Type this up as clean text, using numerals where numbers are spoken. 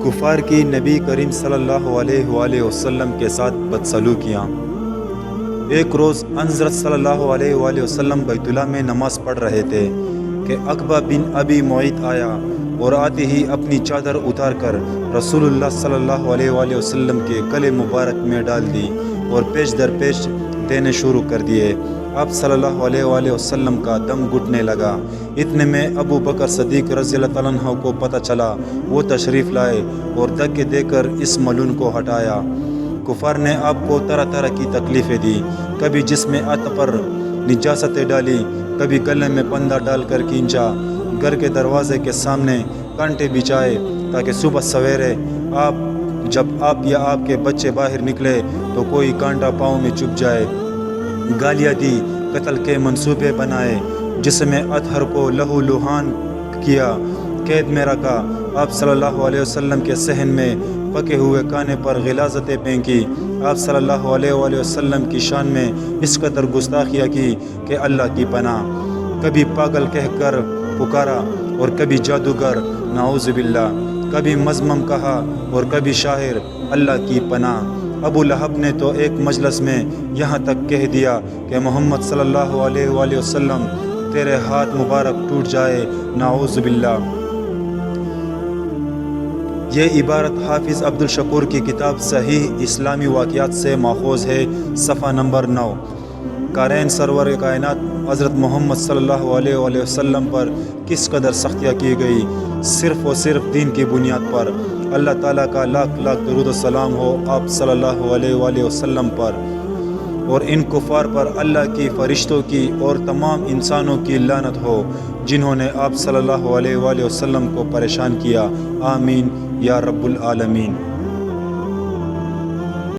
کفار کی نبی کریم صلی اللہ علیہ وآلہ وسلم کے ساتھ بدسلوکیاں۔ ایک روز حضرت صلی اللہ علیہ وآلہ وسلم بیت اللہ میں نماز پڑھ رہے تھے کہ عقبہ بن ابی معیط آیا اور آتے ہی اپنی چادر اتار کر رسول اللہ صلی اللہ علیہ وآلہ وسلم کے گلے مبارک میں ڈال دی اور پیش در پیش دینے شروع کر دیے۔ آپ صلی اللہ علیہ وآلہ وسلم کا دم گھٹنے لگا۔ اتنے میں ابو بکر صدیق رضی اللہ تعالیٰ عنہ کو پتہ چلا، وہ تشریف لائے اور دھکے دے کر اس ملعون کو ہٹایا۔ کفار نے آپ کو طرح طرح کی تکلیفیں دی، کبھی جسم عطا پر نجاستیں ڈالی، کبھی گلے میں پندہ ڈال کر کھینچا، گھر کے دروازے کے سامنے کانٹے بچھائے تاکہ صبح سویرے جب آپ یا آپ کے بچے باہر نکلے تو کوئی کانٹا پاؤں میں چبھ جائے، گالیاں دی، قتل کے منصوبے بنائے، جسم اطہر کو لہو لہان کیا، قید میں رکھا۔ آپ صلی اللہ علیہ وسلم کے صحن میں پکے ہوئے کانے پر غلاظتیں پھینکی۔ آپ صلی اللہ علیہ وآلہ وسلم کی شان میں اس قدر گستاخیاں کی کہ اللہ کی پناہ۔ کبھی پاگل کہہ کر پکارا اور کبھی جادوگر، نعوذ باللہ، کبھی مذمم کہا اور کبھی شاعر، اللہ کی پناہ۔ ابو لہب نے تو ایک مجلس میں یہاں تک کہہ دیا کہ محمد صلی اللہ علیہ وآلہ وسلم تیرے ہاتھ مبارک ٹوٹ جائے، نعوذ باللہ۔ یہ عبارت حافظ عبد الشکور کی کتاب صحیح اسلامی واقعات سے ماخوذ ہے، صفحہ نمبر 9۔ قارئین سرور کائنات حضرت محمد صلی اللہ علیہ وآلہ وسلم پر کس قدر سختیاں کی گئی، صرف و صرف دین کی بنیاد پر۔ اللہ تعالیٰ کا لاکھ لاکھ درود و سلام ہو آپ صلی اللہ علیہ وآلہ وسلم پر، اور ان کفار پر اللہ کی، فرشتوں کی اور تمام انسانوں کی لعنت ہو جنہوں نے آپ صلی اللہ علیہ وآلہ وسلم کو پریشان کیا۔ آمین یا رب العالمین۔